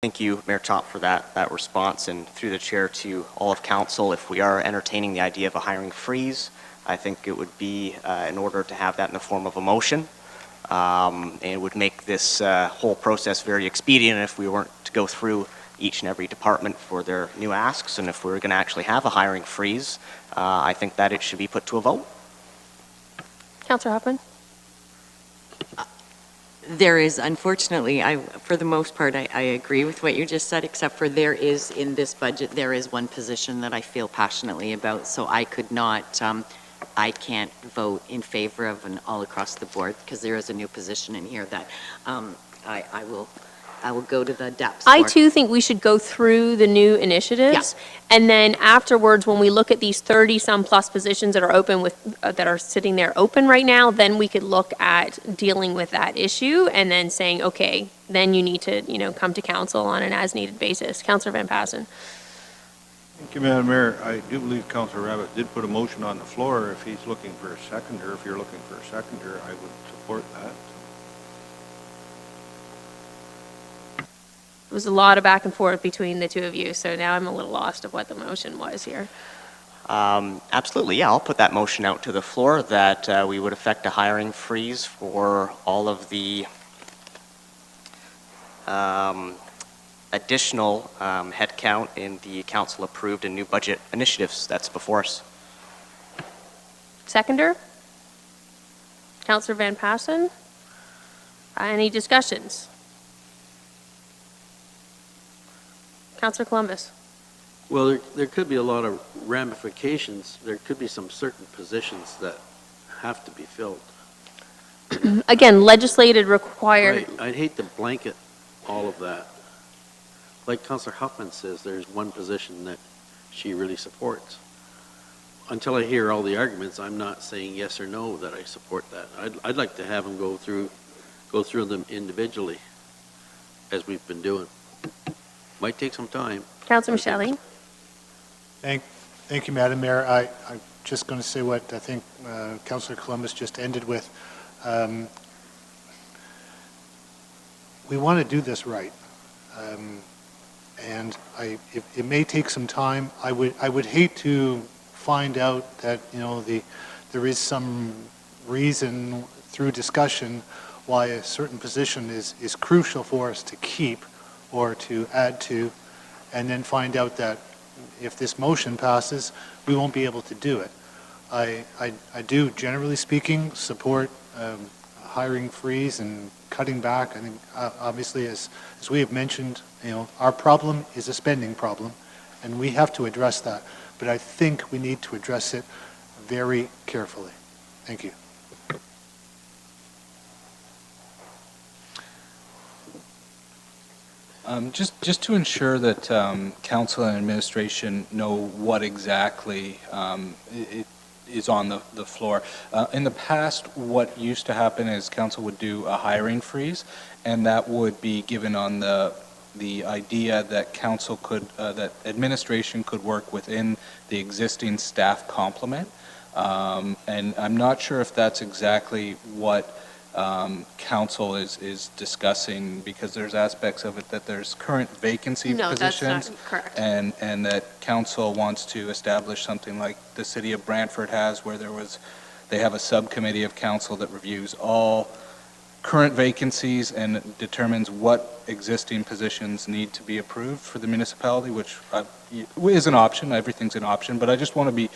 Thank you, Mayor Chop, for that response, and through the chair to all of council. If we are entertaining the idea of a hiring freeze, I think it would be in order to have that in the form of a motion. And it would make this whole process very expedient if we weren't to go through each and every department for their new asks. And if we were going to actually have a hiring freeze, I think that it should be put to a vote. Councillor Huffman? There is, unfortunately, for the most part, I agree with what you just said, except for there is, in this budget, there is one position that I feel passionately about, so I could not, I can't vote in favor of an all across the board, because there is a new position in here that I will go to the depths for. I too think we should go through the new initiatives. Yeah. And then afterwards, when we look at these 30-some plus positions that are open that are sitting there open right now, then we could look at dealing with that issue and then saying, okay, then you need to, come to council on an as-needed basis. Councillor Van Passen. Thank you, Madam Mayor. I do believe Councillor Rabbit did put a motion on the floor. If he's looking for a seconder, if you're looking for a seconder, I would support that. It was a lot of back and forth between the two of you, so now I'm a little lost of what the motion was here. Absolutely, yeah. I'll put that motion out to the floor that we would effect a hiring freeze for all of the additional headcount in the council-approved and new budget initiatives that's before us. Seconder? Councillor Van Passen? Any discussions? Councillor Columbus? Well, there could be a lot of ramifications. There could be some certain positions that have to be filled. Again, legislated required. Right. I'd hate to blanket all of that. Like Councillor Huffman says, there's one position that she really supports. Until I hear all the arguments, I'm not saying yes or no that I support that. I'd like to have them go through them individually, as we've been doing. Might take some time. Councillor Michele? Thank you, Madam Mayor. I'm just going to say what I think Councillor Columbus just ended with. We want to do this right, and it may take some time. I would hate to find out that there is some reason through discussion why a certain position is crucial for us to keep or to add to, and then find out that if this motion passes, we won't be able to do it. I do, generally speaking, support hiring freeze and cutting back. I think, obviously, as we have mentioned, our problem is a spending problem, and we have to address that. But I think we need to address it very carefully. Thank you. Just to ensure that council and administration know what exactly is on the floor. In the past, what used to happen is council would do a hiring freeze, and that would be given on the idea that council could, that administration could work within the existing staff complement. And I'm not sure if that's exactly what council is discussing, because there's aspects of it that there's current vacancy positions. No, that's not correct. And that council wants to establish something like the city of Brantford has, where they have a subcommittee of council that reviews all current vacancies and determines what existing positions need to be approved for the municipality, which is an option. Everything's an option, but I just want to be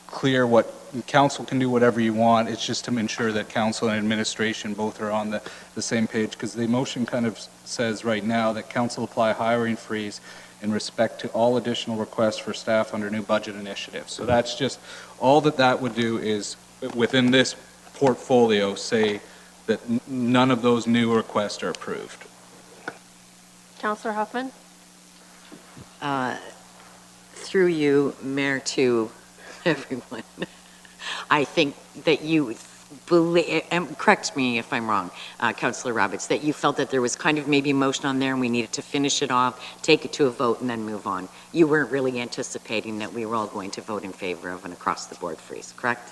clear what council can do whatever you want. It's just to ensure that council and administration both are on the same page, because the motion kind of says right now that council apply a hiring freeze in respect to all additional requests for staff under new budget initiatives. So that's just all that would do is within this portfolio say that none of those new requests are approved. Councillor Huffman? Through you, Mayor, to everyone. I think that you believe, and correct me if I'm wrong, Councillor Roberts, that you felt that there was kind of maybe motion on there and we needed to finish it off, take it to a vote, and then move on. You weren't really anticipating that we were all going to vote in favor of an across-the-board freeze, correct?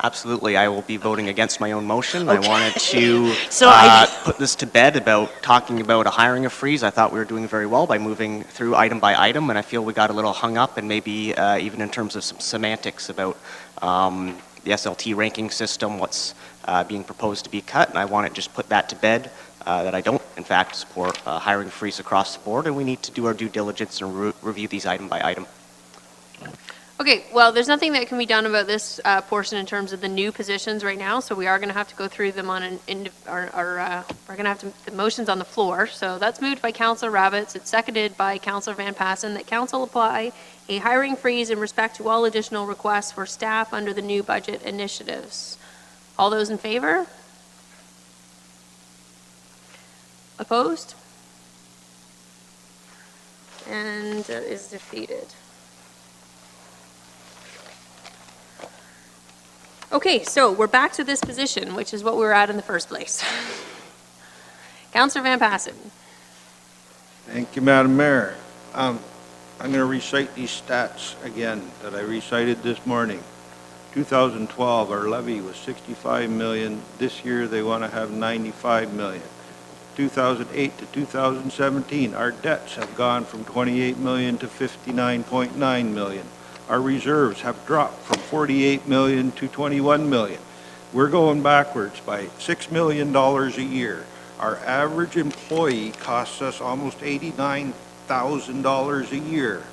Absolutely, I will be voting against my own motion. I wanted to So I- put this to bed about talking about a hiring a freeze. I thought we were doing very well by moving through item by item, and I feel we got a little hung up, and maybe even in terms of some semantics about the SLT ranking system, what's being proposed to be cut, and I want to just put that to bed, that I don't, in fact, support a hiring freeze across the board, and we need to do our due diligence and review these item by item. Okay, well, there's nothing that can be done about this portion in terms of the new positions right now, so we are going to have to go through them on we're going to have the motions on the floor. So that's moved by Councillor Rabbits. It's seconded by Councillor Van Passen that council apply a hiring freeze in respect to all additional requests for staff under the new budget initiatives. All those in favor? Opposed? And that is defeated. Okay, so we're back to this position, which is what we were at in the first place. Councillor Van Passen. Thank you, Madam Mayor. I'm going to recite these stats again that I recited this morning. 2012, our levy was 65 million. This year, they want to have 95 million. 2008 to 2017, our debts have gone from 28 million to 59.9 million. Our reserves have dropped from 48 million to 21 million. We're going backwards by $6 million a year. Our average employee costs us almost $89,000 a year.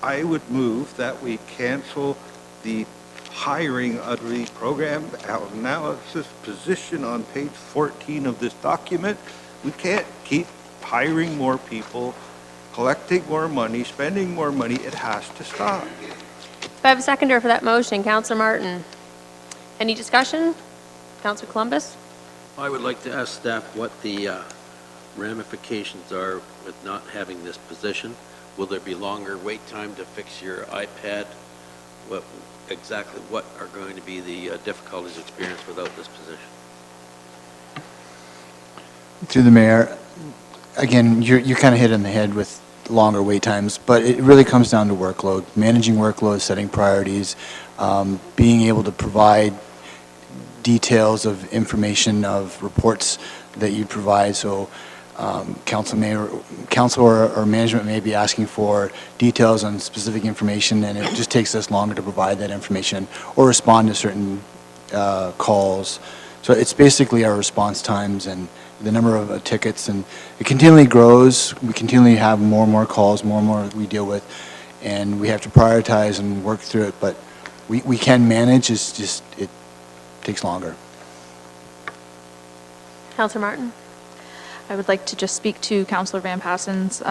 I would move that we cancel the hiring of the program analysis position on page 14 of this document. We can't keep hiring more people, collecting more money, spending more money. It has to stop. If I have a seconder for that motion, Councillor Martin. Any discussion? Councillor Columbus? I would like to ask staff what the ramifications are with not having this position. Will there be longer wait time to fix your iPad? Exactly what are going to be the difficulties experienced without this position? Through the mayor, again, you kind of hit on the head with longer wait times, but it really comes down to workload, managing workload, setting priorities, being able to provide details of information of reports that you provide. So council or management may be asking for details on specific information, and it just takes us longer to provide that information or respond to certain calls. So it's basically our response times and the number of tickets, and it continually grows. We continually have more and more calls, more and more we deal with, and we have to prioritize and work through it, but we can manage. It's just, it takes longer. Councillor Martin? I would like to just speak to Councillor Van Passen's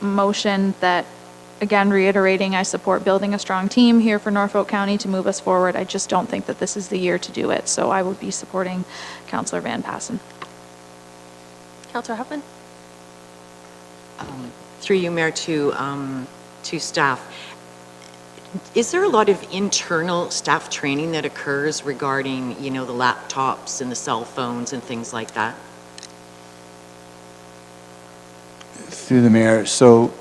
motion that, again, reiterating I support building a strong team here for Norfolk County to move us forward. I just don't think that this is the year to do it, so I would be supporting Councillor Van Passen. Councillor Huffman? Through you, Mayor, to staff. Is there a lot of internal staff training that occurs regarding, the laptops and the cell phones and things like that? Through the mayor, so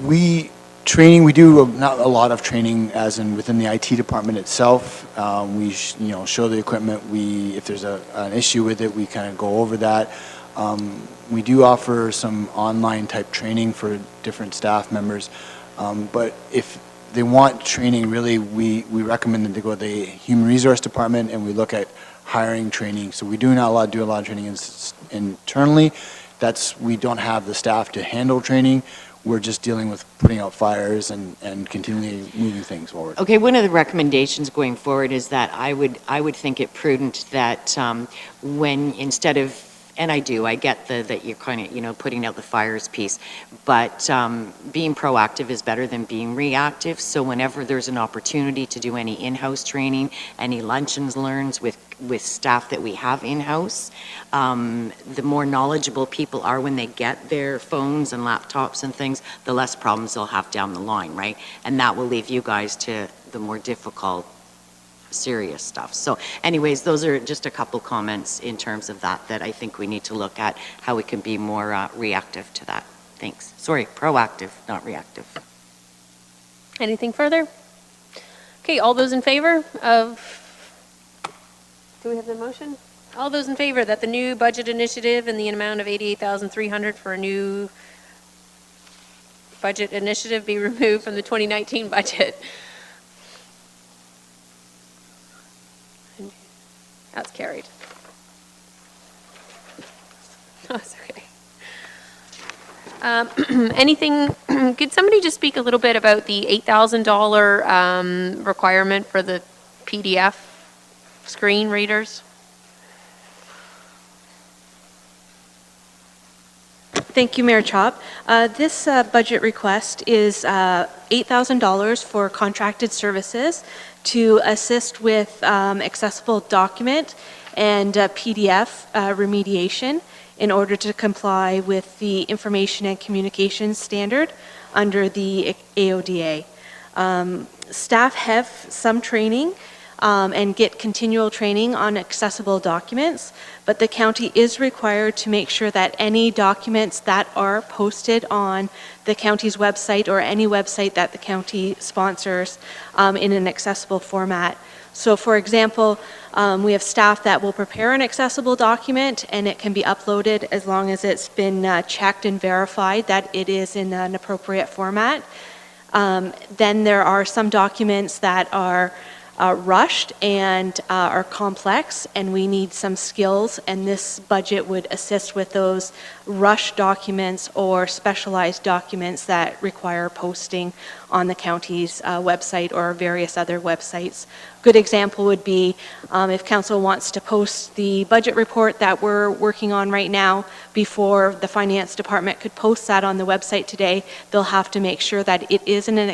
we do not a lot of training as in within the IT department itself. We show the equipment. If there's an issue with it, we kind of go over that. We do offer some online type training for different staff members, but if they want training, really we recommend them to go to the human resource department, and we look at hiring training. So we do not do a lot of training internally. We don't have the staff to handle training. We're just dealing with putting out fires and continually moving things forward. Okay, one of the recommendations going forward is that I would think it prudent that when instead of, and I get that you're kind of, putting out the fires piece, but being proactive is better than being reactive. So whenever there's an opportunity to do any in-house training, any luncheons learns with staff that we have in-house, the more knowledgeable people are when they get their phones and laptops and things, the less problems they'll have down the line, right? And that will leave you guys to the more difficult, serious stuff. So anyways, those are just a couple comments in terms of that I think we need to look at how we can be more reactive to that. Thanks. Sorry, proactive, not reactive. Anything further? Okay, all those in favor of, do we have the motion? All those in favor that the new budget initiative in the amount of 88,300 for a new budget initiative be removed from the 2019 budget? That's carried. Oh, it's okay. Anything, could somebody just speak a little bit about the $8,000 requirement for the PDF screen readers? Thank you, Mayor Chop. This budget request is $8,000 for contracted services to assist with accessible document and PDF remediation in order to comply with the Information and Communications Standard under the AODA. Staff have some training and get continual training on accessible documents, but the county is required to make sure that any documents that are posted on the county's website or any website that the county sponsors in an accessible format. So for example, we have staff that will prepare an accessible document and it can be uploaded as long as it's been checked and verified that it is in an appropriate format. Then there are some documents that are rushed and are complex, and we need some skills, and this budget would assist with those rushed documents or specialized documents that require posting on the county's website or various other websites. Good example would be if council wants to post the budget report that we're working on right now before the finance department could post that on the website today, they'll have to make sure that it is in an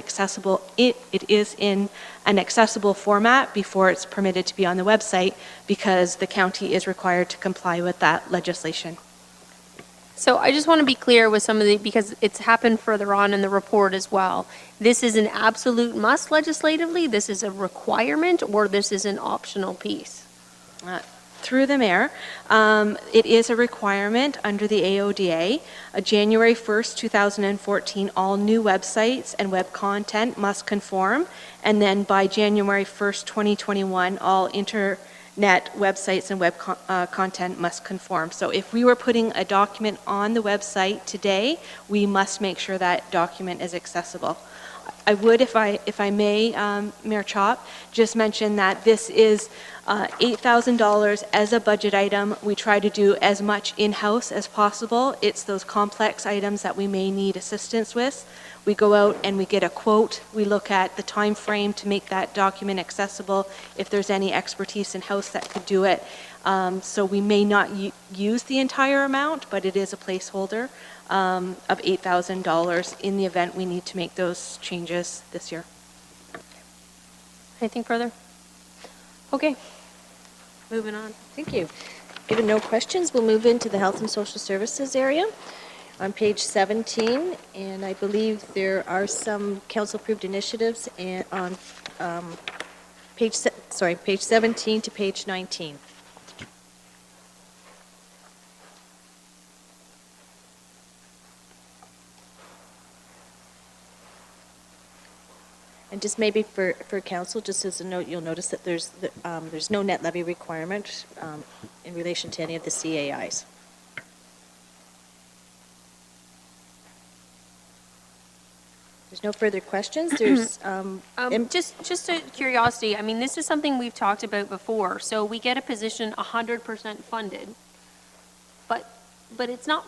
accessible format before it's permitted to be on the website, because the county is required to comply with that legislation. So I just want to be clear with some of the, because it's happened further on in the report as well. This is an absolute must legislatively, this is a requirement, or this is an optional piece? Through the mayor, it is a requirement under the AODA. January 1st, 2014, all new websites and web content must conform, and then by January 1st, 2021, all internet websites and web content must conform. So if we were putting a document on the website today, we must make sure that document is accessible. I would, if I may, Mayor Chop, just mention that this is $8,000 as a budget item. We try to do as much in-house as possible. It's those complex items that we may need assistance with. We go out and we get a quote. We look at the time frame to make that document accessible, if there's any expertise in-house that could do it. So we may not use the entire amount, but it is a placeholder of $8,000 in the event we need to make those changes this year. Anything further? Okay, moving on. Thank you. Given no questions, we'll move into the Health and Social Services area on page 17, and I believe there are some council-approved initiatives on page 17 to page 19. And just maybe for council, just as a note, you'll notice that there's no net levy requirement in relation to any of the CAIs. There's no further questions. There's Just a curiosity, I mean, this is something we've talked about before. So we get a position 100% funded, but it's not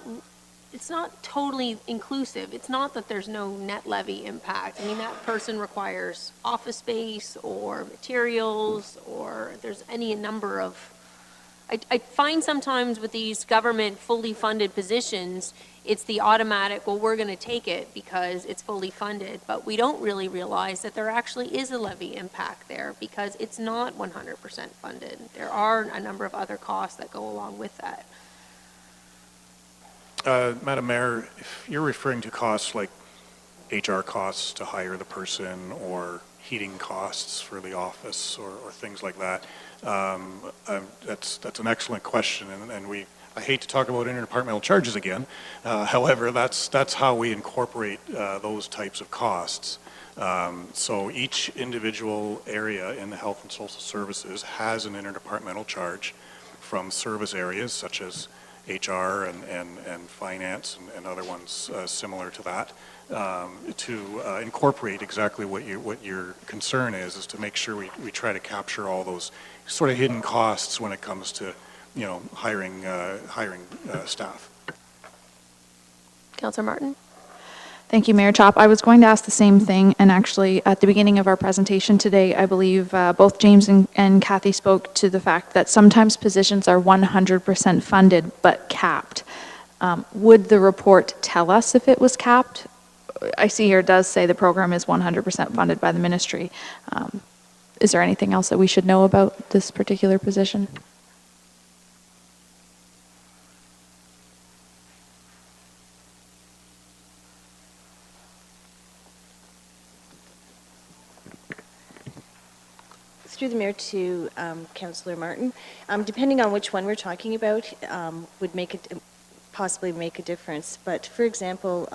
totally inclusive. It's not that there's no net levy impact. I mean, that person requires office space or materials, or there's any number of, I find sometimes with these government fully funded positions, it's the automatic, well, we're going to take it because it's fully funded, but we don't really realize that there actually is a levy impact there because it's not 100% funded. There are a number of other costs that go along with that. Madam Mayor, if you're referring to costs like HR costs to hire the person or heating costs for the office or things like that, that's an excellent question, and I hate to talk about interdepartmental charges again. However, that's how we incorporate those types of costs. So each individual area in the health and social services has an interdepartmental charge from service areas such as HR and finance and other ones similar to that, to incorporate exactly what your concern is to make sure we try to capture all those sort of hidden costs when it comes to, you know, hiring staff. Councillor Martin? Thank you, Mayor Chop. I was going to ask the same thing, and actually, at the beginning of our presentation today, I believe both James and Kathy spoke to the fact that sometimes positions are 100% funded but capped. Would the report tell us if it was capped? I see here it does say the program is 100% funded by the ministry. Is there anything else that we should know about this particular position? Through the mayor to Councillor Martin, depending on which one we're talking about, would make it possibly make a difference. But for example,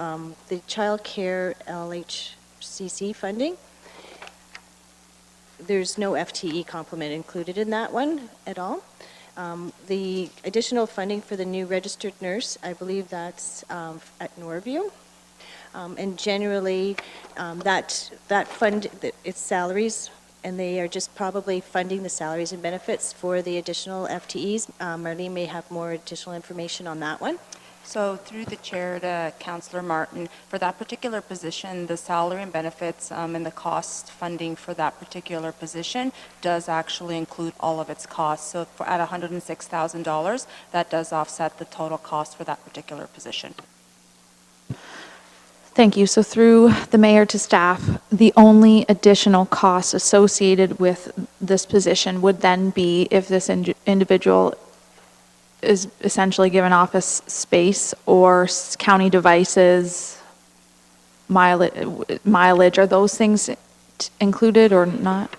the child care LHCC funding, there's no FTE complement included in that one at all. The additional funding for the new registered nurse, I believe that's at Norview. And generally, that fund, it's salaries, and they are just probably funding the salaries and benefits for the additional FTEs. Marlene may have more additional information on that one. So through the chair to Councillor Martin, for that particular position, the salary and benefits and the cost funding for that particular position does actually include all of its costs. So at $106,000, that does offset the total cost for that particular position. Thank you. So through the mayor to staff, the only additional costs associated with this position would then be if this individual is essentially given office space or county devices, mileage. Are those things included or not?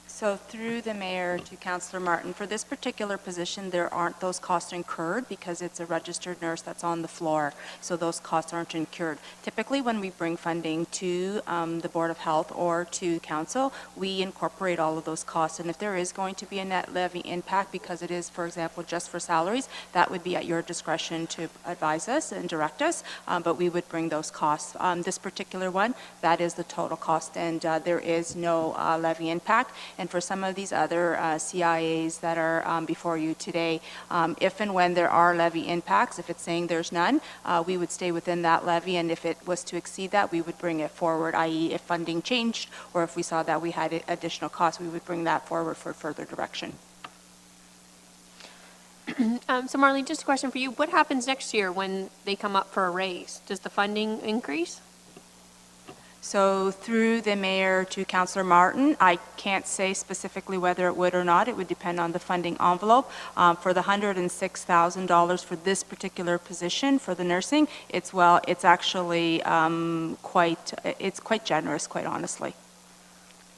So through the mayor to Councillor Martin, for this particular position, there aren't those costs incurred because it's a registered nurse that's on the floor. So those costs aren't incurred. Typically, when we bring funding to the Board of Health or to Council, we incorporate all of those costs. And if there is going to be a net levy impact, because it is, for example, just for salaries, that would be at your discretion to advise us and direct us, but we would bring those costs. This particular one, that is the total cost, and there is no levy impact. And for some of these other CIAs that are before you today, if and when there are levy impacts, if it's saying there's none, we would stay within that levy, and if it was to exceed that, we would bring it forward, i.e. if funding changed or if we saw that we had additional costs, we would bring that forward for further direction. So Marlene, just a question for you. What happens next year when they come up for a raise? Does the funding increase? So through the mayor to Councillor Martin, I can't say specifically whether it would or not. It would depend on the funding envelope. For the $106,000 for this particular position for the nursing, it's actually quite generous, quite honestly.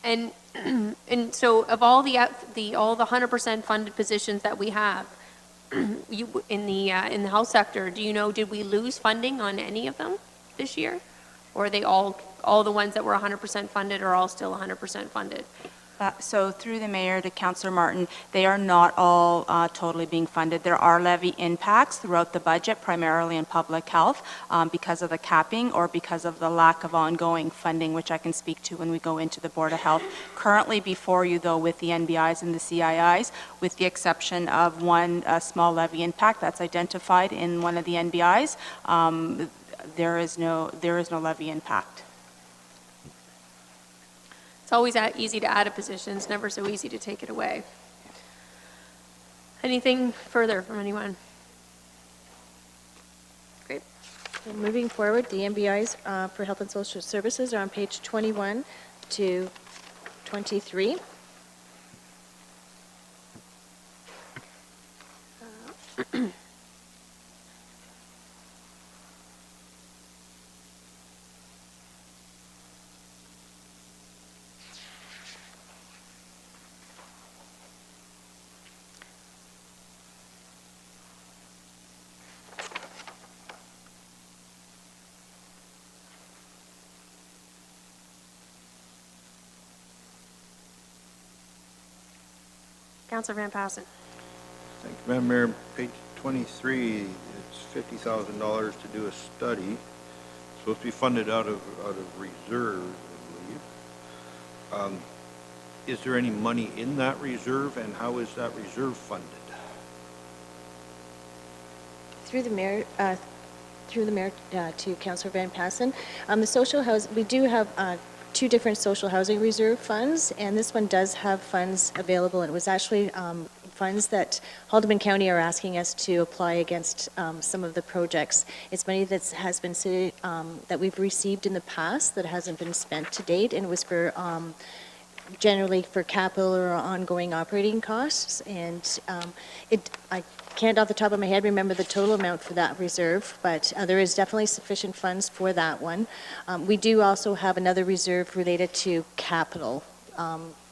And and so of all the 100% funded positions that we have, you in the health sector, do you know, did we lose funding on any of them this year, or are they all the ones that were 100% funded are all still 100% funded? So through the mayor to Councillor Martin, they are not all totally being funded. There are levy impacts throughout the budget, primarily in public health, because of the capping or because of the lack of ongoing funding, which I can speak to when we go into the Board of Health. Currently before you, though, with the NBIs and the CIIs, with the exception of one small levy impact that's identified in one of the NBIs, there is no levy impact. It's always easy to add a position. It's never so easy to take it away. Anything further from anyone? Great. So moving forward, the MBIs for Health and Social Services are on page 21 to 23. Councilor Van Passen. Thank you, Madam Mayor. Page 23, it's $50,000 to do a study. Supposed to be funded out of reserve, I believe. Is there any money in that reserve, and how is that reserve funded? Through the mayor, to Councillor Van Passen. The social house, we do have two different social housing reserve funds, and this one does have funds available. And it was actually funds that Haldeman County are asking us to apply against some of the projects. It's money that has been that we've received in the past that hasn't been spent to date, and it was for generally for capital or ongoing operating costs. And I can't off the top of my head remember the total amount for that reserve, but there is definitely sufficient funds for that one. We do also have another reserve related to capital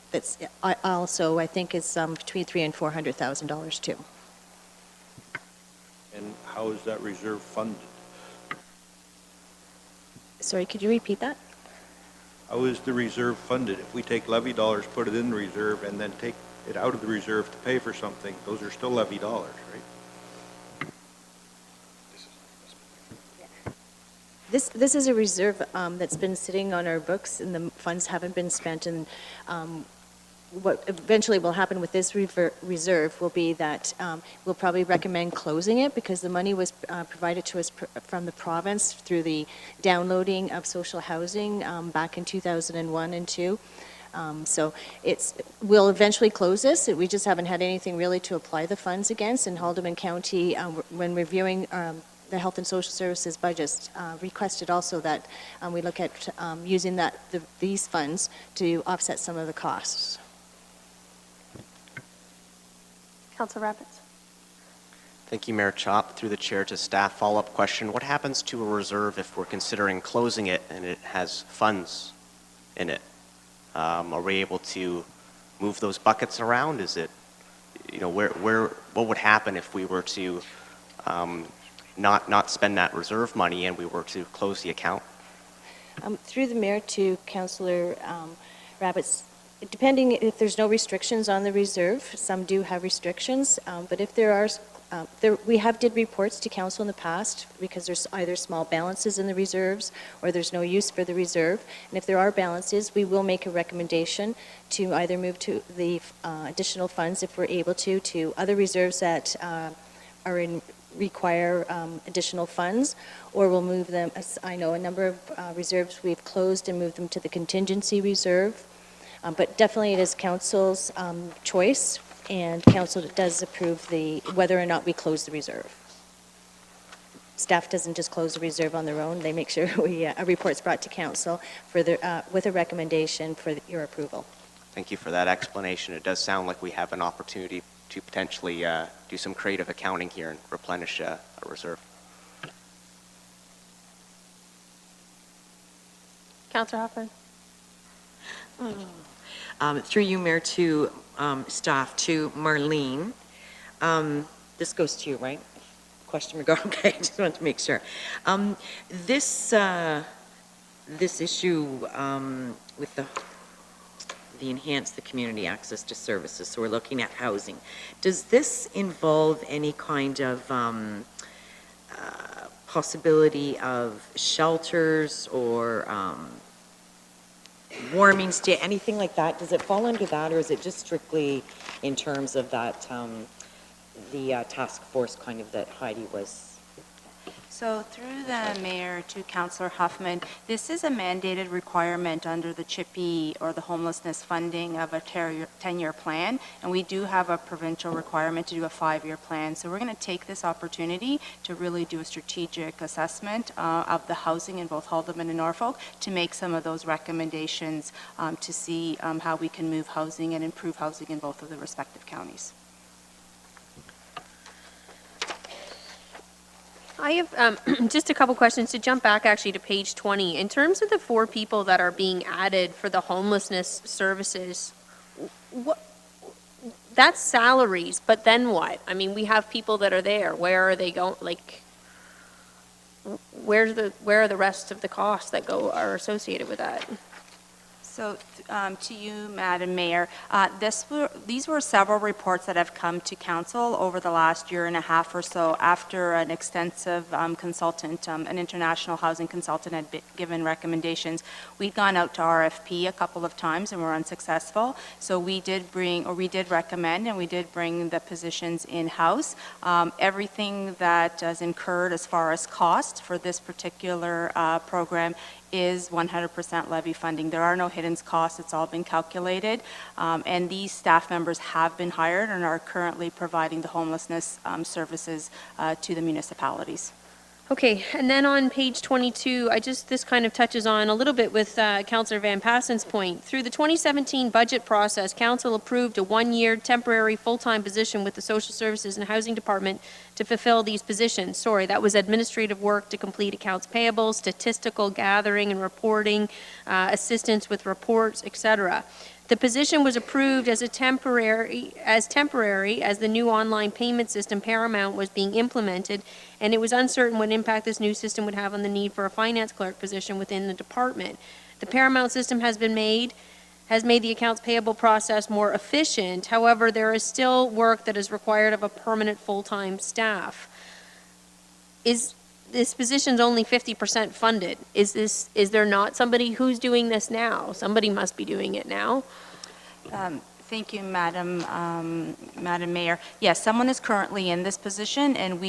that's also, I think, is between $300,000 and $400,000 too. And how is that reserve funded? Sorry, could you repeat that? How is the reserve funded? If we take levy dollars, put it in the reserve, and then take it out of the reserve to pay for something, those are still levy dollars, right? This is a reserve that's been sitting on our books, and the funds haven't been spent. And what eventually will happen with this reserve will be that we'll probably recommend closing it, because the money was provided to us from the province through the downloading of social housing back in 2001 and 2. So we'll eventually close this. We just haven't had anything really to apply the funds against. And Haldeman County, when reviewing the Health and Social Services budgets, requested also that we look at using these funds to offset some of the costs. Councilor Rapids. Thank you, Mayor Chop. Through the chair to staff, follow-up question. What happens to a reserve if we're considering closing it and it has funds in it? Are we able to move those buckets around? Is it, what would happen if we were to not spend that reserve money and we were to close the account? Through the mayor to Councillor Rabbits, depending if there's no restrictions on the reserve, some do have restrictions, but if there are, we have did reports to council in the past because there's either small balances in the reserves or there's no use for the reserve. And if there are balances, we will make a recommendation to either move to the additional funds, if we're able to other reserves that require additional funds, or we'll move them. As I know a number of reserves we've closed and moved them to the contingency reserve. But definitely it is council's choice, and council does approve whether or not we close the reserve. Staff doesn't just close the reserve on their own. They make sure a report's brought to council with a recommendation for your approval. Thank you for that explanation. It does sound like we have an opportunity to potentially do some creative accounting here and replenish a reserve. Councilor Hoffman. Through you, Mayor, to staff, to Marlene. This goes to you, right? Question regard. Okay, I just wanted to make sure. This issue with the enhance the community access to services, so we're looking at housing. Does this involve any kind of possibility of shelters or warming stay, anything like that? Does it fall under that, or is it just strictly in terms of that, the task force kind of that Heidi was? So through the mayor to Councillor Huffman, this is a mandated requirement under the CHIPE or the homelessness funding of a 10-year plan, and we do have a provincial requirement to do a 5-year plan. So we're going to take this opportunity to really do a strategic assessment of the housing in both Haldeman and Norfolk to make some of those recommendations to see how we can move housing and improve housing in both of the respective counties. I have just a couple questions to jump back actually to page 20. In terms of the 4 people that are being added for the homelessness services, that's salaries, but then what? I mean, we have people that are there. Where are they going? Like, where are the rest of the costs that are associated with that? So to you, Madam Mayor, these were several reports that have come to council over the last year and a half or so after an extensive consultant, an international housing consultant had given recommendations. We'd gone out to RFP a couple of times and were unsuccessful. So we did recommend and we did bring the positions in-house. Everything that is incurred as far as cost for this particular program is 100% levy funding. There are no hidden costs. It's all been calculated. And these staff members have been hired and are currently providing the homelessness services to the municipalities. Okay, and then on page 22, this kind of touches on a little bit with Councillor Van Passen's point. Through the 2017 budget process, Council approved a one-year temporary full-time position with the Social Services and Housing Department to fulfill these positions. Sorry, that was administrative work to complete accounts payable, statistical gathering and reporting, assistance with reports, etc. The position was approved as temporary as the new online payment system Paramount was being implemented, and it was uncertain what impact this new system would have on the need for a finance clerk position within the department. The Paramount system has made the accounts payable process more efficient. However, there is still work that is required of a permanent full-time staff. This position's only 50% funded. Is there not somebody who's doing this now? Somebody must be doing it now. Thank you, Madam Mayor. Yes, someone is currently in this position, and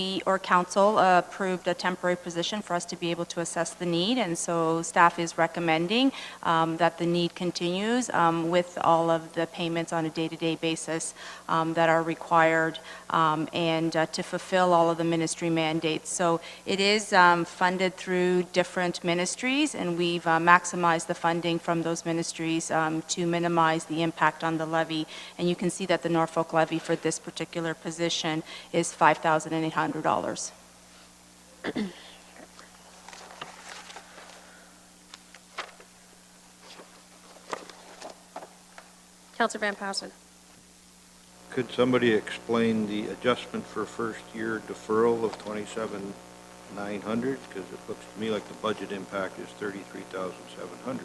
council approved a temporary position for us to be able to assess the need, and so staff is recommending that the need continues with all of the payments on a day-to-day basis that are required and to fulfill all of the ministry mandates. So it is funded through different ministries, and we've maximized the funding from those ministries to minimize the impact on the levy. And you can see that the Norfolk levy for this particular position is $5,800. Councillor Van Passen. Could somebody explain the adjustment for first year deferral of 27,900? Because it looks to me like the budget impact is 33,700.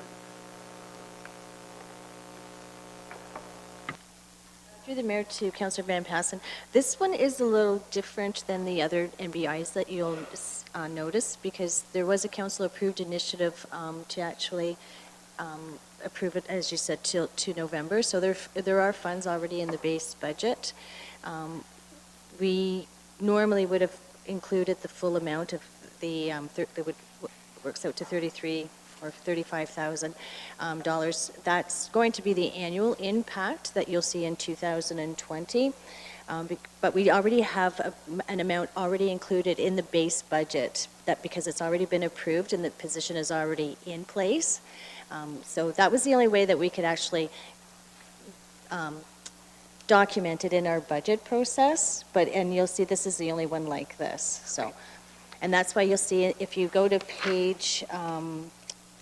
Through the mayor to Councillor Van Passen, this one is a little different than the other NBIs that you'll notice, because there was a council-approved initiative to actually approve it, as you said, to November. So there are funds already in the base budget. We normally would have included the full amount of the that works out to 33 or $35,000. That's going to be the annual impact that you'll see in 2020. But we already have an amount already included in the base budget, that because it's already been approved and the position is already in place. So that was the only way that we could actually document it in our budget process. And you'll see this is the only one like this. So, and that's why you'll see, if you go to page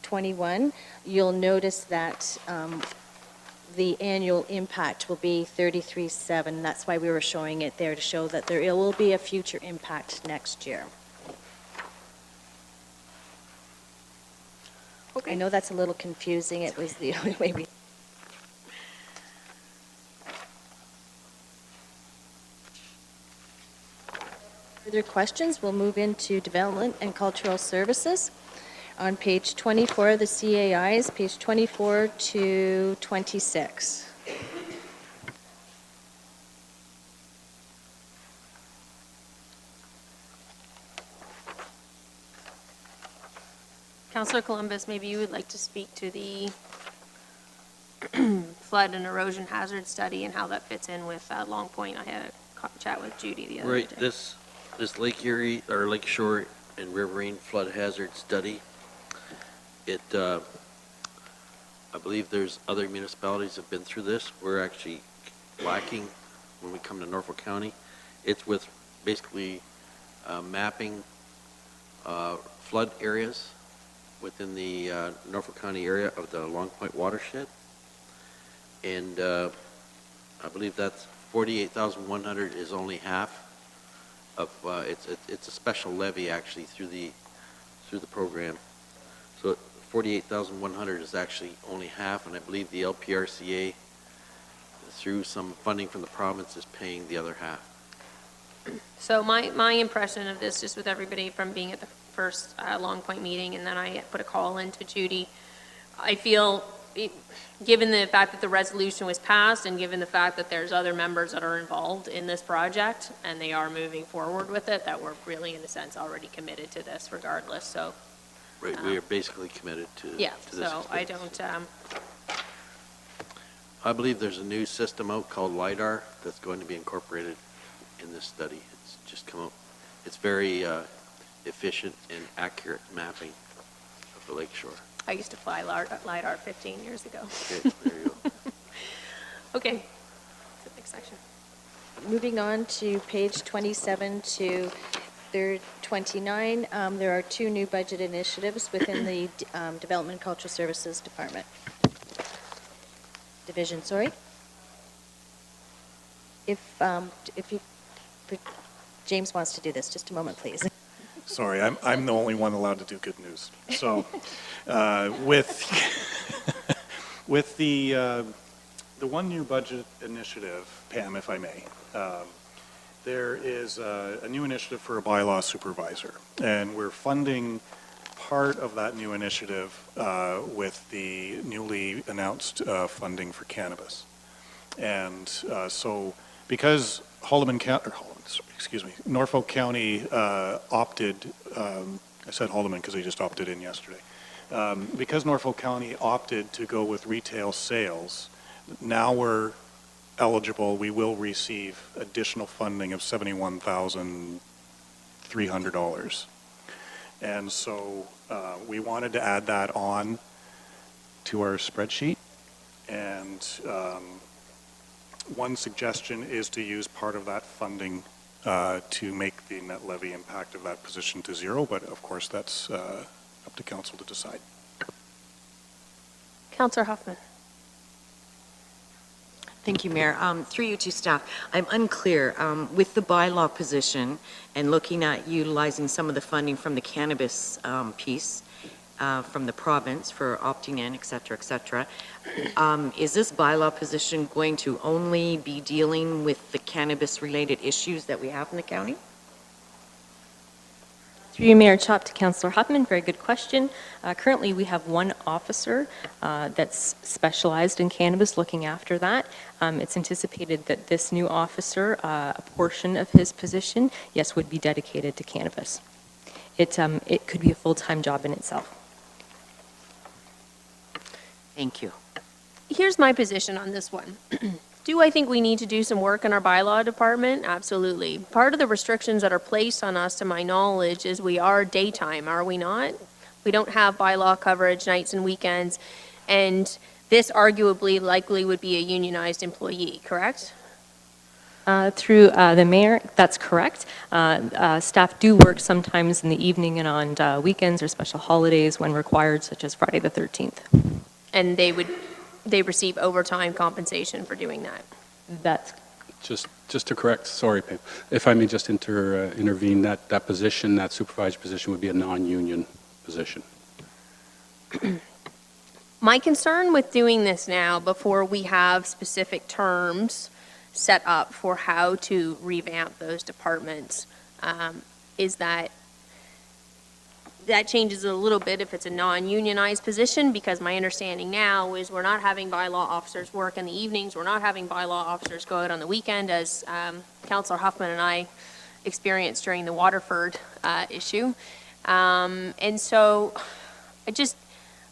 21, you'll notice that the annual impact will be 33.7. That's why we were showing it there, to show that there will be a future impact next year. Okay. I know that's a little confusing. It was the only way we... Further questions? We'll move into Development and Cultural Services. On page 24 of the CAIs, page 24 to 26. Councillor Columbus, maybe you would like to speak to the flood and erosion hazard study and how that fits in with Long Point. I had a chat with Judy the other day. Right, this Lake Erie, or Lake Shore and Riverine flood hazard study, I believe there's other municipalities that have been through this. We're actually lacking when we come to Norfolk County. It's with basically mapping flood areas within the Norfolk County area of the Long Point watershed. And I believe that's 48,100 is only half of, it's a special levy actually through the program. So 48,100 is actually only half, and I believe the LPRCA, through some funding from the province, is paying the other half. So my impression of this, just with everybody from being at the first Long Point meeting, and then I put a call into Judy, I feel, given the fact that the resolution was passed and given the fact that there's other members that are involved in this project and they are moving forward with it, that we're really, in a sense, already committed to this regardless, so. Right, we are basically committed to Yeah, to this so I expense. don't, I believe there's a new system out called LiDAR that's going to be incorporated in this study. It's just come out. It's very efficient and accurate mapping of the lakeshore. I used to fly LiDAR 15 years ago. Okay, there you go. Okay, to the next section. Moving on to page 27 to 29, there are two new budget initiatives within the Development and Cultural Services Department. Division, sorry. If you, James wants to do this, just a moment, please. Sorry, I'm the only one allowed to do good news. So, with the one new budget initiative, Pam, if I may, there is a new initiative for a bylaw supervisor, and we're funding part of that new initiative with the newly announced funding for cannabis. And so, because Norfolk County opted, I said Haldeman because they just opted in yesterday. Because Norfolk County opted to go with retail sales, now we're eligible, we will receive additional funding of $71,300. And so we wanted to add that on to our spreadsheet. And one suggestion is to use part of that funding to make the net levy impact of that position to zero, but of course that's up to council to decide. Councillor Hoffman. Thank you, Mayor. Through you to staff, I'm unclear with the bylaw position and looking at utilizing some of the funding from the cannabis piece from the province for opting in, et cetera, et cetera. Is this bylaw position going to only be dealing with the cannabis-related issues that we have in the county? Through you, Mayor Chop, to Councillor Huffman, very good question. Currently, we have one officer that's specialized in cannabis looking after that. It's anticipated that this new officer, a portion of his position, yes, would be dedicated to cannabis. It could be a full-time job in itself. Thank you. Here's my position on this one. Do I think we need to do some work in our bylaw department? Absolutely. Part of the restrictions that are placed on us, to my knowledge, is we are daytime, are we not? We don't have bylaw coverage nights and weekends, and this arguably likely would be a unionized employee, correct? Through the mayor, that's correct. Staff do work sometimes in the evening and on weekends or special holidays when required, such as Friday the 13th. And they receive overtime compensation for doing that. That's Just to correct, sorry, Pam, if I may just intervene, that position, that supervisor position would be a non-union position. My concern with doing this now, before we have specific terms set up for how to revamp those departments, is that changes a little bit if it's a non-unionized position, because my understanding now is we're not having bylaw officers work in the evenings, we're not having bylaw officers go out on the weekend, as Councillor Huffman and I experienced during the Waterford issue. And so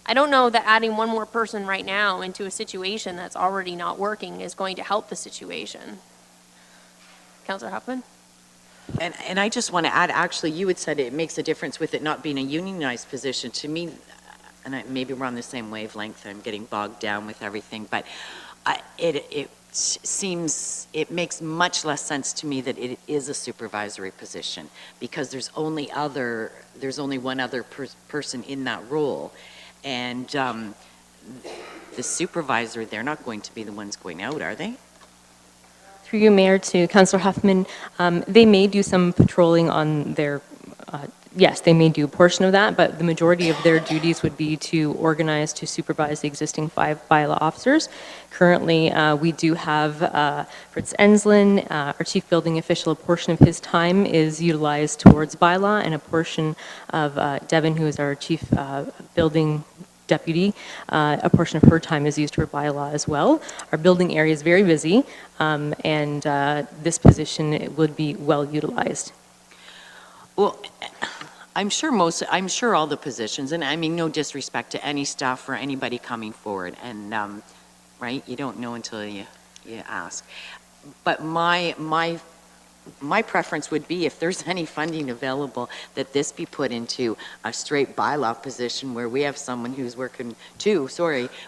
I don't know that adding one more person right now into a situation that's already not working is going to help the situation. Councillor Huffman? And I just want to add, actually, you had said it makes a difference with it not being a unionized position. To me, and maybe we're on the same wavelength, I'm getting bogged down with everything, but it seems, it makes much less sense to me that it is a supervisory position, because there's only one other person in that role. And the supervisor, they're not going to be the ones going out, are they? through you, Mayor, to Councillor Huffman. They may do some patrolling on their yes, they may do a portion of that, but the majority of their duties would be to organize, to supervise the existing 5 bylaw officers. Currently, we do have Fritz Enslin, our chief building official. A portion of his time is utilized towards bylaw, and a portion of Devin, who is our chief building deputy, a portion of her time is used for bylaw as well. Our building area is very busy, and this position would be well utilized. Well, I'm sure all the positions, and I mean, no disrespect to any staff or anybody coming forward, and, right, you don't know until you ask. But my preference would be, if there's any funding available, that this be put into a straight bylaw position where we have someone who's working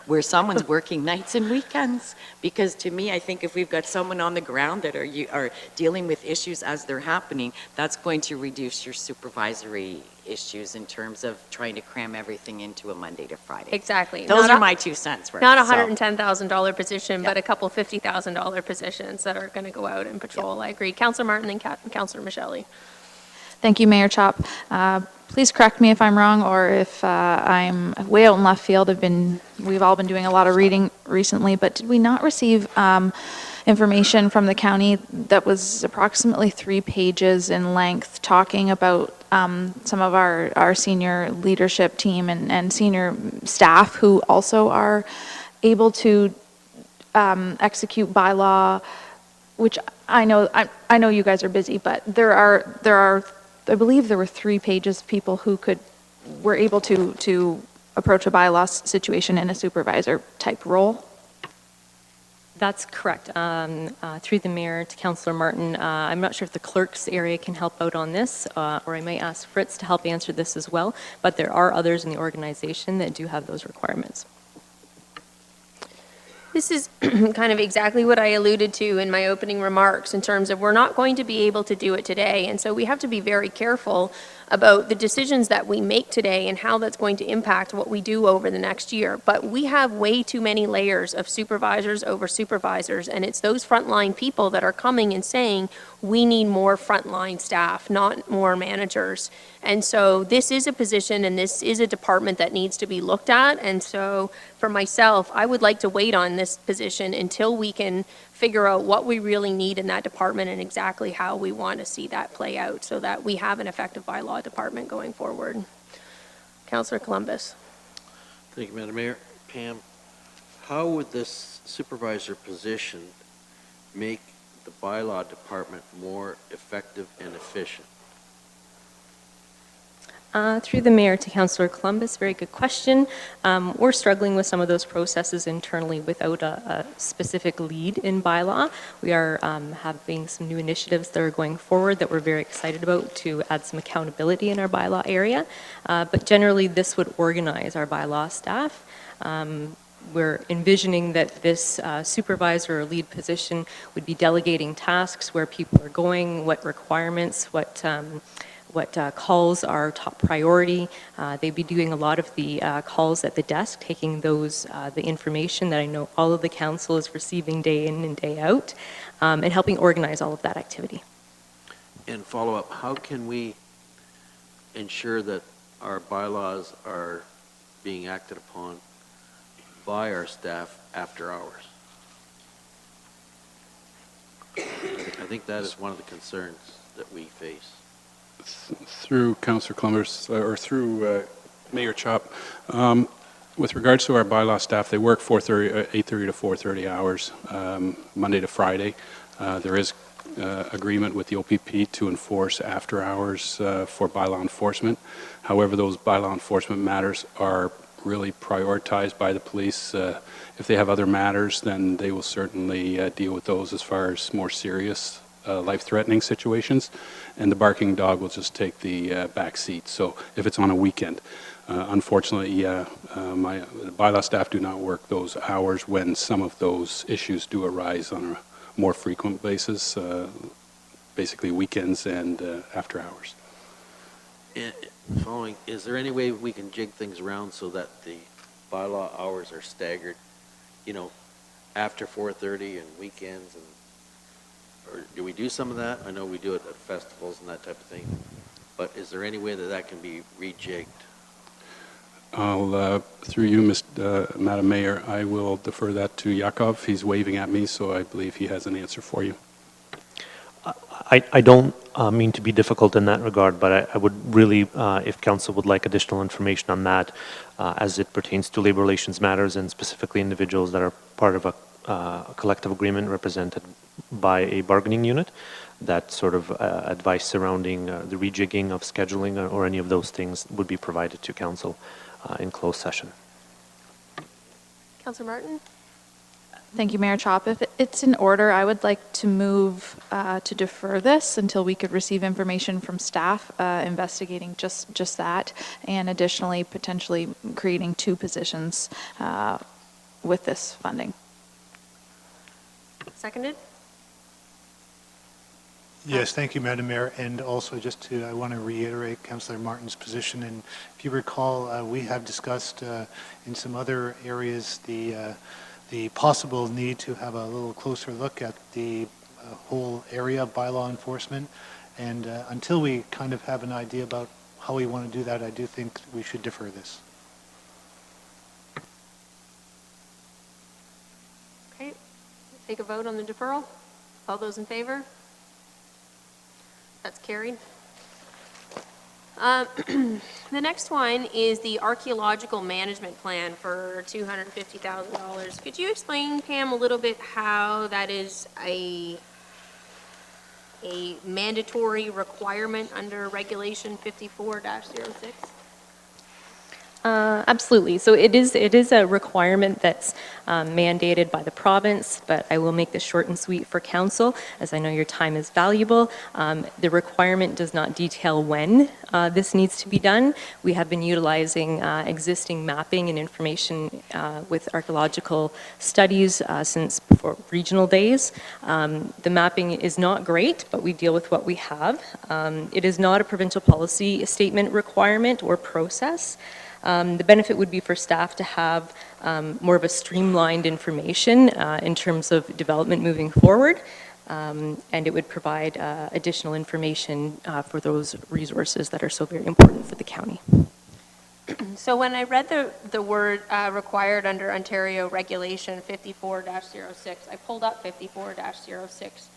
where someone's working nights and weekends. Because to me, I think if we've got someone on the ground that are dealing with issues as they're happening, that's going to reduce your supervisory issues in terms of trying to cram everything into a Monday to Friday. Exactly. Those are my 2 cents worth. Not a so. $110,000 position, but Yeah. a couple $50,000 positions that are going to go out and patrol. I agree. Councillor Martin and Councillor Michele. Thank you, Mayor Chop. Please correct me if I'm wrong or if I'm way out in left field. We've all been doing a lot of reading recently, but did we not receive information from the county that was approximately 3 pages in length talking about some of our senior leadership team and senior staff who also are able to execute bylaw, which I know you guys are busy, but there are I believe there were 3 pages of people who were able to approach a bylaw situation in a supervisor type role. That's correct. Through the mayor to Councillor Martin, I'm not sure if the clerk's area can help out on this, or I might ask Fritz to help answer this as well, but there are others in the organization that do have those requirements. This is kind of exactly what I alluded to in my opening remarks in terms of we're not going to be able to do it today. And so we have to be very careful about the decisions that we make today and how that's going to impact what we do over the next year. But we have way too many layers of supervisors over supervisors, and it's those frontline people that are coming and saying, we need more frontline staff, not more managers. And so this is a position and this is a department that needs to be looked at. And so for myself, I would like to wait on this position until we can figure out what we really need in that department and exactly how we want to see that play out so that we have an effective bylaw department going forward. Councillor Columbus. Thank you, Madam Mayor. Pam, how would this supervisor position make the bylaw department more effective and efficient? Through the mayor to Councillor Columbus, very good question. We're struggling with some of those processes internally without a specific lead in bylaw. We are having some new initiatives that are going forward that we're very excited about to add some accountability in our bylaw area. But generally, this would organize our bylaw staff. We're envisioning that this supervisor or lead position would be delegating tasks, where people are going, what requirements, what calls are top priority. They'd be doing a lot of the calls at the desk, taking those, the information that I know all of the council is receiving day in and day out, and helping organize all of that activity. And follow up, how can we ensure that our bylaws are being acted upon by our staff after hours? I think that is one of the concerns that we face. Through Councillor Columbus, or through Mayor Chop, with regards to our bylaw staff, they work 8:30 to 4:30 hours, Monday to Friday. There is agreement with the OPP to enforce after hours for bylaw enforcement. However, those bylaw enforcement matters are really prioritized by the police. If they have other matters, then they will certainly deal with those as far as more serious life-threatening situations, and the barking dog will just take the back seat. So if it's on a weekend, unfortunately, my bylaw staff do not work those hours when some of those issues do arise on a more frequent basis, basically weekends and after hours. Following, is there any way we can jig things around so that the bylaw hours are staggered, you know, after 4:30 and weekends, and or do we do some of that? I know we do it at festivals and that type of thing. but is there any way that that can be rejigged? Through you, Madam Mayor, I will defer that to Yakov. He's waving at me, so I believe he has an answer for you. I don't mean to be difficult in that regard, but I would really, if council would like additional information on that, as it pertains to labor relations matters and specifically individuals that are part of a collective agreement represented by a bargaining unit, that sort of advice surrounding the rejigging of scheduling or any of those things would be provided to council in closed session. Councillor Martin? Thank you, Mayor Chop. If it's in order, I would like to move to defer this until we could receive information from staff investigating just that, and additionally, potentially creating 2 positions with this funding. Seconded? Yes, thank you, Madam Mayor. And also I want to reiterate Councillor Martin's position. And if you recall, we have discussed in some other areas the possible need to have a little closer look at the whole area of bylaw enforcement. And until we kind of have an idea about how we want to do that, I do think we should defer this. Okay, take a vote on the deferral. All those in favor? That's carried. The next one is the archaeological management plan for $250,000. Could you explain, Pam, a little bit how that is a mandatory requirement under Regulation 54-06? Absolutely. So it is a requirement that's mandated by the province, but I will make this short and sweet for council, as I know your time is valuable. The requirement does not detail when this needs to be done. We have been utilizing existing mapping and information with archaeological studies since before regional days. The mapping is not great, but we deal with what we have. It is not a provincial policy statement requirement or process. The benefit would be for staff to have more of a streamlined information in terms of development moving forward, and it would provide additional information for those resources that are so very important for the county. So when I read the word required under Ontario Regulation 54-06, I pulled up 54-06,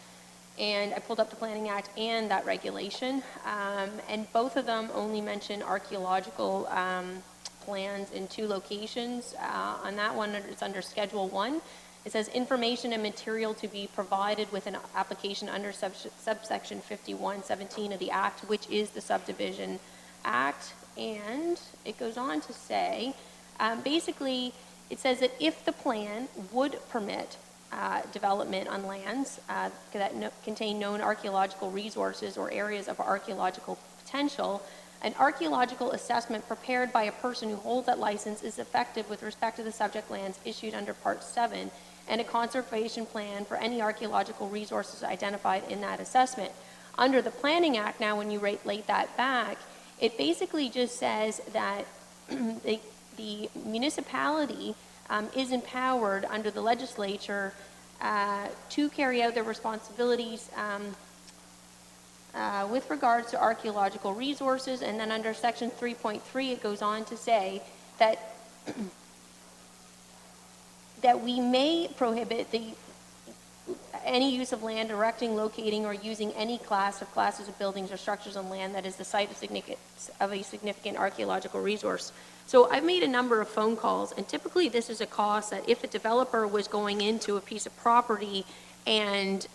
and I pulled up the Planning Act and that regulation, and both of them only mention archaeological plans in 2 locations. On that one, it's under Schedule 1. It says information and material to be provided with an application under subsection 5117 of the Act, which is the Subdivision Act. And it goes on to say, basically, it says that if the plan would permit development on lands that contain known archaeological resources or areas of archaeological potential, an archaeological assessment prepared by a person who holds that license is effective with respect to the subject lands issued under Part 7, and a conservation plan for any archaeological resources identified in that assessment. Under the Planning Act, now when you relate that back, it basically just says that the municipality is empowered under the legislature to carry out their responsibilities with regards to archaeological resources, and then under section 3.3 it goes on to say that that we may prohibit any use of land erecting, locating, or using any classes of buildings or structures on land that is the site of a significant archaeological resource. So I've made a number of phone calls, and typically this is a cost that if a developer was going into a piece of property and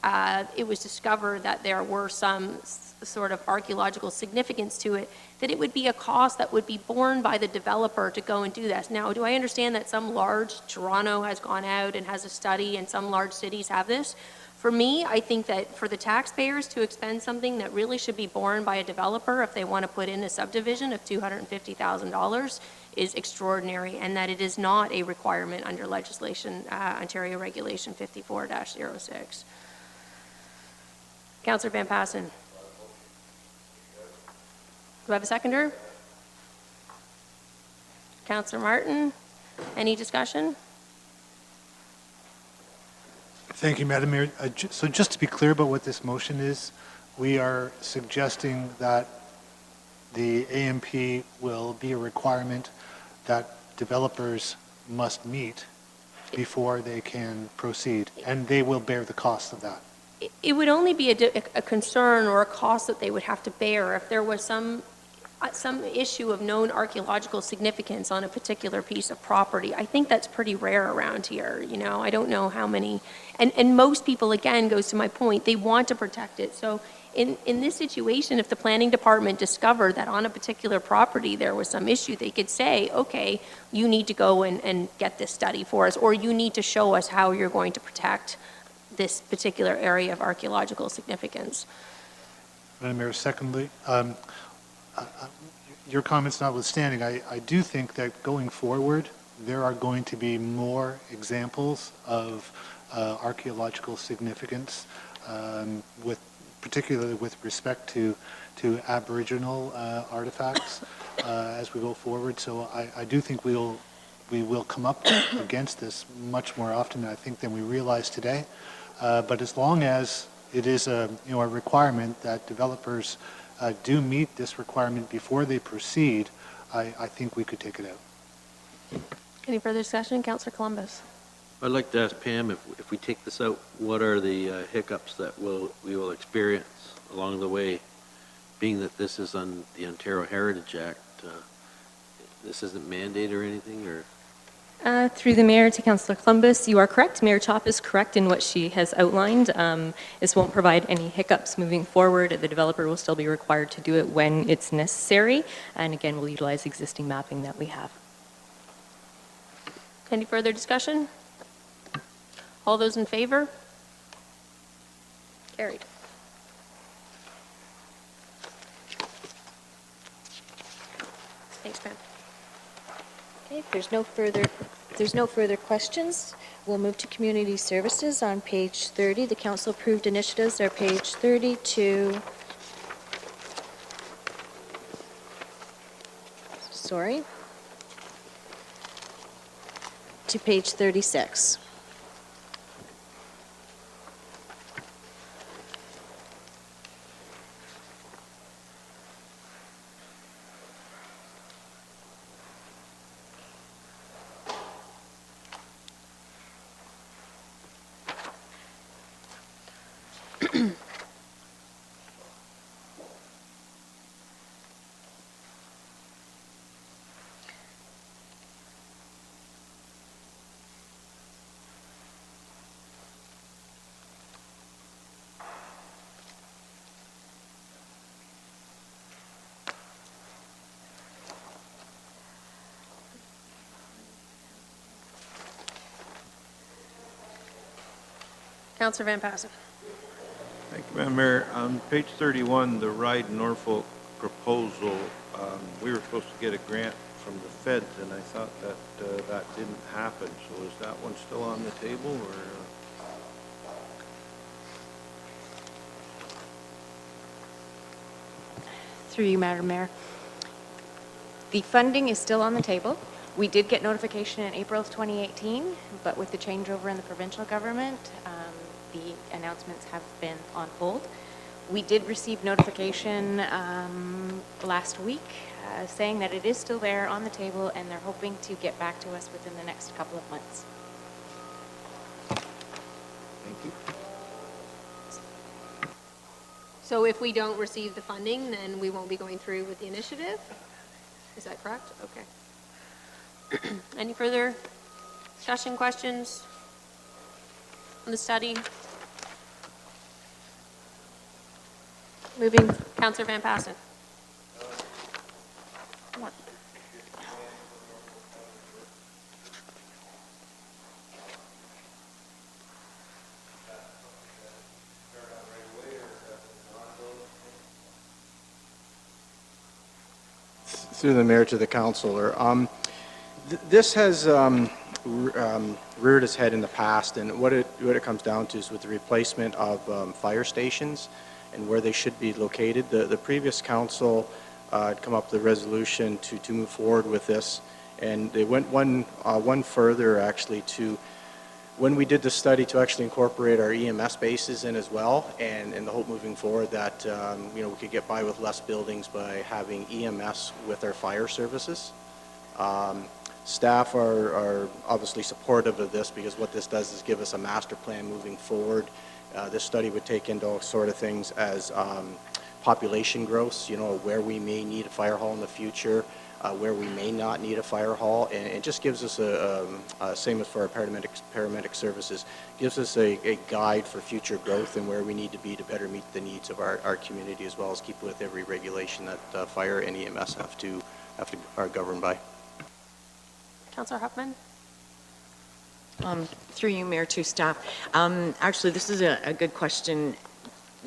it was discovered that there were some sort of archaeological significance to it, that it would be a cost that would be borne by the developer to go and do this. Now, do I understand that some large, Toronto has gone out and has a study, and some large cities have this? For me, I think that for the taxpayers to expend something that really should be borne by a developer if they want to put in a subdivision of $250,000 is extraordinary, and that it is not a requirement under legislation, Ontario Regulation 54-06. Councillor Van Passen. Do I have a seconder? Councillor Martin, any discussion? Thank you, Madam Mayor. So just to be clear about what this motion is, we are suggesting that the AMP will be a requirement that developers must meet before they can proceed, and they will bear the cost of that. It would only be a concern or a cost that they would have to bear if there was some issue of known archaeological significance on a particular piece of property. I think that's pretty rare around here, you know? I don't know how many, and most people, again, goes to my point, they want to protect it. So in this situation, if the planning department discovered that on a particular property there was some issue, they could say, okay, you need to go and get this study for us, or you need to show us how you're going to protect this particular area of archaeological significance. Madam Mayor, secondly, your comments notwithstanding, I do think that going forward, there are going to be more examples of archaeological significance, particularly with respect to Aboriginal artifacts as we go forward. So I do think we will come up against this much more often, I think, than we realize today. But as long as it is a requirement that developers do meet this requirement before they proceed, I think we could take it out. Any further discussion? Councillor Columbus. I'd like to ask Pam, if we take this out, what are the hiccups that we will experience along the way, being that this is on the Ontario Heritage Act? This isn't mandated or anything, or? Through the mayor to Councillor Columbus, you are correct. Mayor Chop is correct in what she has outlined. This won't provide any hiccups moving forward. The developer will still be required to do it when it's necessary, and again, we'll utilize existing mapping that we have. Any further discussion? All those in favor? Carried. Thanks, Pam. Okay, if there's no further questions, we'll move to community services on page 30. The council approved initiatives are page 30 to page 36. Councillor Van Passen. Thank you, Madam Mayor. On page 31, the Ride Norfolk proposal, we were supposed to get a grant from the feds, and I thought that that didn't happen. So is that one still on the table, or? Through you, Madam Mayor. The funding is still on the table. We did get notification in April of 2018, but with the changeover in the provincial government, the announcements have been on hold. We did receive notification last week saying that it is still there on the table, and they're hoping to get back to us within the next couple of months. Thank you. So if we don't receive the funding, then we won't be going through with the initiative? Is that correct? Okay. Any further discussion, questions on the study? Moving. Councillor Van Passen. Through the mayor to the councillor. This has reared its head in the past, and what it comes down to is with the replacement of fire stations and where they should be located. The previous council had come up with a resolution to move forward with this, and they went one further actually to when we did the study to actually incorporate our EMS bases in as well, and the hope moving forward that, you know, we could get by with less buildings by having EMS with our fire services. Staff are obviously supportive of this because what this does is give us a master plan moving forward. This study would take into all sort of things as population growth, you know, where we may need a fire hall in the future, where we may not need a fire hall, and it just gives us same as for our paramedic services, gives us a guide for future growth and where we need to be to better meet the needs of our community, as well as keep with every regulation that fire and EMS are governed by. Councillor Huffman? Through you, Mayor, to staff. Actually, this is a good question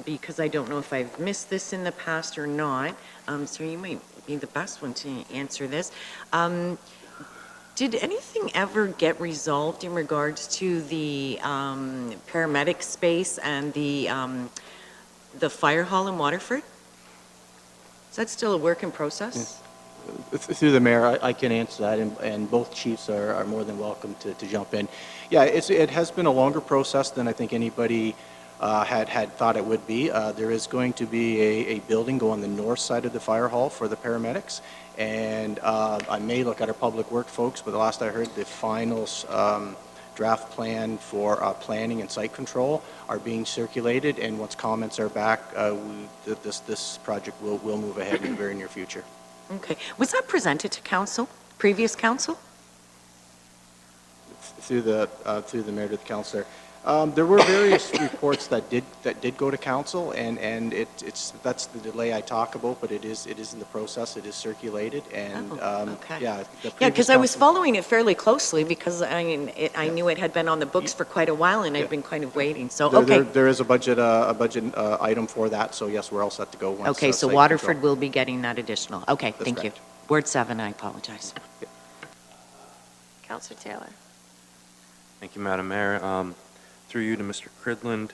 because I don't know if I've missed this in the past or not. So you might be the best one to answer this. Did anything ever get resolved in regards to the paramedic space and the fire hall in Waterford? Is that still a work in process? Yes. Through the mayor, I can answer that, and both chiefs are more than welcome to jump in. Yeah, it has been a longer process than I think anybody had thought it would be. There is going to be a building go on the north side of the fire hall for the paramedics, and I may look at our public work folks, but the last I heard, the final draft plan for planning and site control are being circulated, and once comments are back, this project will move ahead in the very near future. Okay. Was that presented to council, previous council? Through the mayor to the councillor. There were various reports that did go to council, and that's the delay I talk about, but it is in the process. It is circulated, and okay. yeah. Because I was following it fairly closely because I mean I knew it had been on the books for quite a while, and I've been kind of waiting. So okay. There is a budget item for that. So yes, we're all set to go. Once, okay, so Waterford will be getting that additional. Okay, That's thank correct. you. Ward 7, I apologize. Councillor Taylor? Thank you, Madam Mayor. Through you to Mr. Cridland.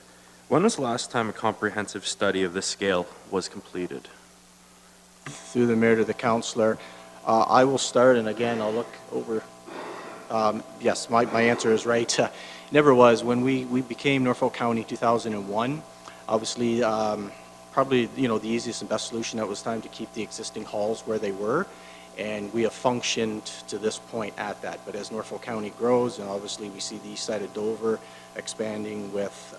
When was the last time a comprehensive study of this scale was completed? Through the mayor to the councillor. I will start, and again, I'll look over. Yes, my answer is right. Never was. When we became Norfolk County 2001, obviously, probably, you know, the easiest and best solution, that was time to keep the existing halls where they were. And we have functioned to this point at that. But as Norfolk County grows, and obviously we see the east side of Dover expanding with,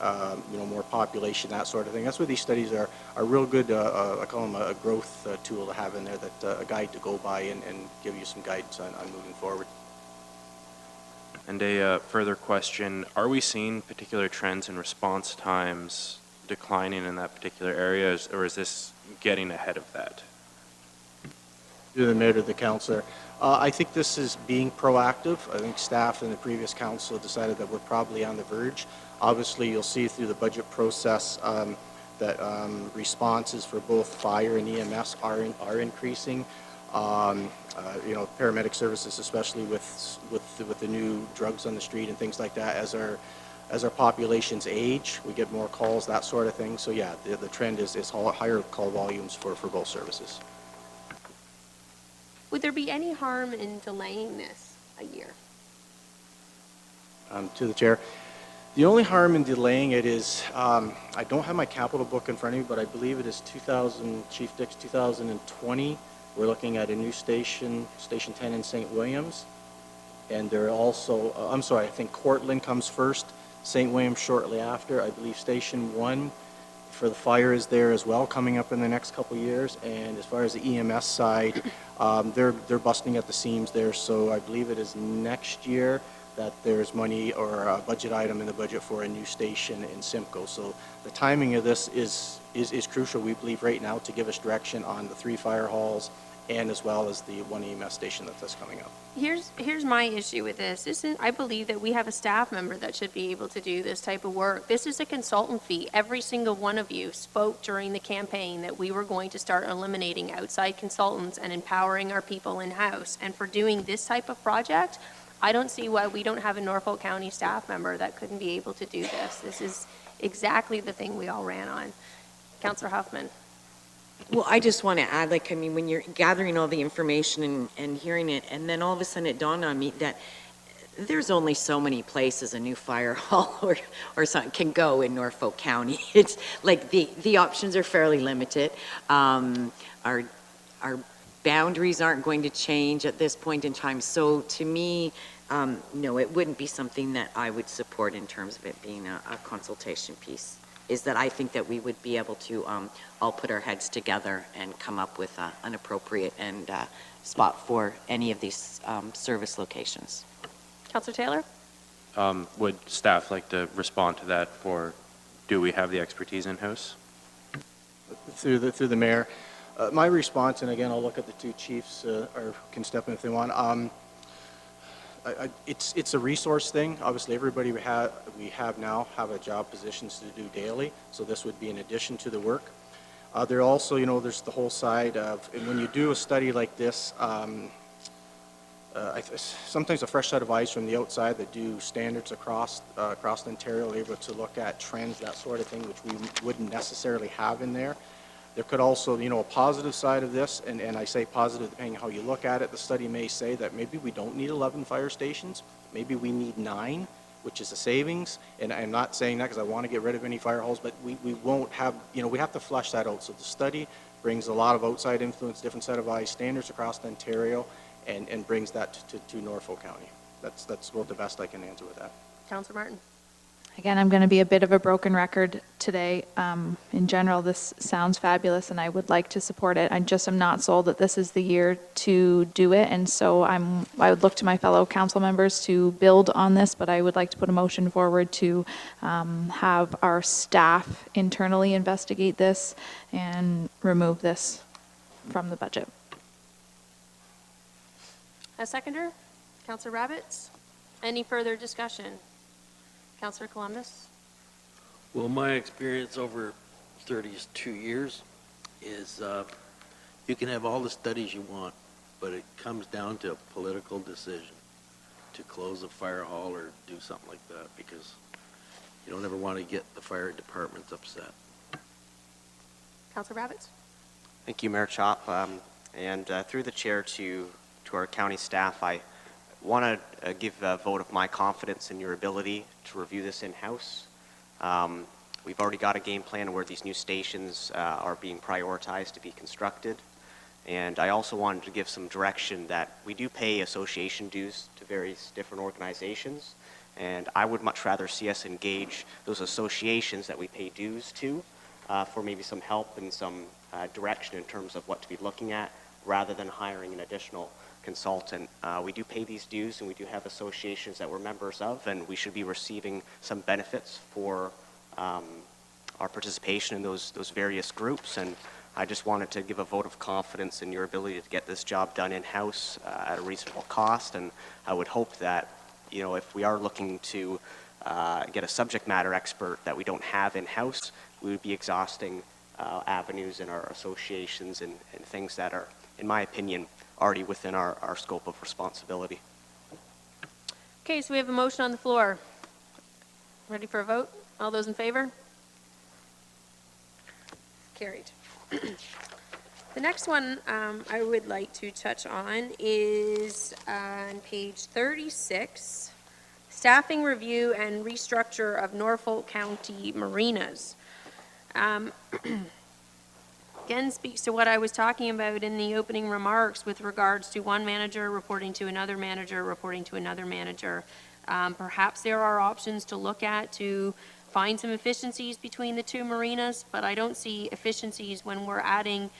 you know, more population, that sort of thing. That's where these studies are real good. I call them a growth tool to have in there, that a guide to go by and give you some guidance on moving forward. And a further question, are we seeing particular trends in response times declining in that particular area, or is this getting ahead of that? To the mayor to the councillor. I think this is being proactive. I think staff and the previous council decided that we're probably on the verge. Obviously, you'll see through the budget process that responses for both fire and EMS are increasing. You know, paramedic services, especially with the new drugs on the street and things like that, as our populations age, we get more calls, that sort of thing. So yeah, the trend is higher call volumes for both services. Would there be any harm in delaying this a year? To the chair. The only harm in delaying it is, I don't have my capital book in front of me, but I believe it is 2020. We're looking at a new station 10 in St. Williams. And there are also, I'm sorry, I think Cortland comes first, St. Williams shortly after. I believe Station 1 for the fire is there as well, coming up in the next couple of years. And as far as the EMS side, they're busting at the seams there. So I believe it is next year that there's money or a budget item in the budget for a new station in Simcoe. So the timing of this is crucial, we believe, right now, to give us direction on the 3 fire halls and as well as the 1 EMS station that's coming up. Here's my issue with this. I believe that we have a staff member that should be able to do this type of work. This is a consultant fee. Every single one of you spoke during the campaign that we were going to start eliminating outside consultants and empowering our people in-house. And for doing this type of project, I don't see why we don't have a Norfolk County staff member that couldn't be able to do this. This is exactly the thing we all ran on. Councillor Huffman. Well, I just want to add, like, I mean, when you're gathering all the information and hearing it, and then all of a sudden it dawned on me that There's only so many places a new fire hall or something can go in Norfolk County. It's like the options are fairly limited. Our boundaries aren't going to change at this point in time. So to me, no, it wouldn't be something that I would support in terms of it being a consultation piece. Is that I think that we would be able to all put our heads together and come up with an appropriate and spot for any of these service locations. Councillor Taylor? Would staff like to respond to that, or do we have the expertise in-house? Through the mayor. My response, and again, I'll look at the two chiefs, or can step in if they want. It's a resource thing. Obviously, everybody we have now have a job positions to do daily, so this would be in addition to the work. There also, there's the whole side of, and when you do a study like this, sometimes a fresh set of eyes from the outside that do standards across Ontario are able to look at trends, that sort of thing, which we wouldn't necessarily have in there. There could also, a positive side of this, and I say positive depending on how you look at it. The study may say that maybe we don't need 11 fire stations. Maybe we need 9, which is a savings. And I'm not saying that because I want to get rid of any fire halls, but we won't have, we have to flesh that out. So the study brings a lot of outside influence, different set of eyes, standards across Ontario, and brings that to Norfolk County. That's about the best I can answer with that. Councillor Martin? Again, I'm going to be a bit of a broken record today. In general, this sounds fabulous, and I would like to support it. I just am not sold that this is the year to do it, and so I would look to my fellow council members to build on this, but I would like to put a motion forward to have our staff internally investigate this and remove this from the budget. A seconder? Councillor Rabbits? Any further discussion? Councillor Columbus? Well, my experience over 32 years is you can have all the studies you want, but it comes down to a political decision to close a fire hall or do something like that, because you don't ever want to get the fire departments upset. Councillor Rabbits? Thank you, Mayor Chop. And through the chair to our county staff, I want to give a vote of my confidence in your ability to review this in-house. We've already got a game plan where these new stations are being prioritized to be constructed. And I also wanted to give some direction that we do pay association dues to various different organizations. And I would much rather see us engage those associations that we pay dues to for maybe some help and some direction in terms of what to be looking at, rather than hiring an additional consultant. We do pay these dues, and we do have associations that we're members of, and we should be receiving some benefits for our participation in those various groups. And I just wanted to give a vote of confidence in your ability to get this job done in-house at a reasonable cost. And I would hope that, if we are looking to get a subject matter expert that we don't have in-house, we would be exhausting avenues in our associations and things that are, in my opinion, already within our scope of responsibility. Okay, so we have a motion on the floor. Ready for a vote? All those in favor? Carried. The next one I would like to touch on is on page 36, staffing review and restructure of Norfolk County marinas. Again, speaks to what I was talking about in the opening remarks with regards to one manager reporting to another manager, reporting to another manager. Perhaps there are options to look at to find some efficiencies between the two marinas, but I don't see efficiencies when we're adding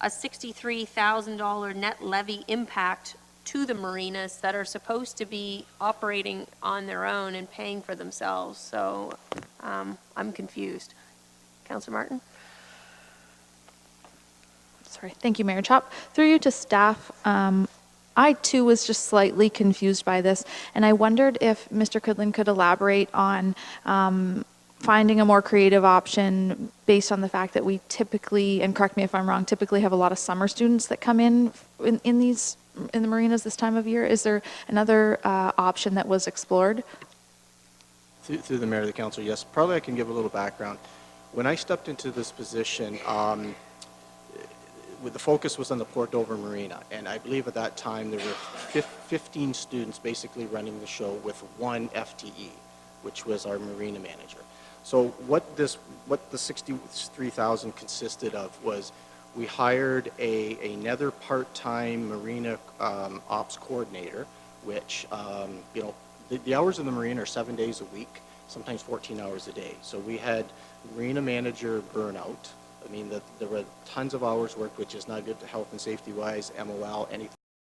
a $63,000 net levy impact to the marinas that are supposed to be operating on their own and paying for themselves. So I'm confused. Councillor Martin? Sorry. Thank you, Mayor Chop. Through you to staff, I too was just slightly confused by this, and I wondered if Mr. Kudlin could elaborate on finding a more creative option based on the fact that we typically, and correct me if I'm wrong, typically have a lot of summer students that come in the marinas this time of year. Is there another option that was explored? Through the mayor of the council, yes. Probably I can give a little background. When I stepped into this position, the focus was on the Port Dover Marina, and I believe at that time there were 15 students basically running the show with one FTE, which was our marina manager. So what the 63,000 consisted of was we hired another part-time marina ops coordinator, which, you know, the hours in the marina are 7 days a week, sometimes 14 hours a day. So we had marina manager burnout. I mean, there were tons of hours worked, which is not good to health and safety wise, MOL, anything.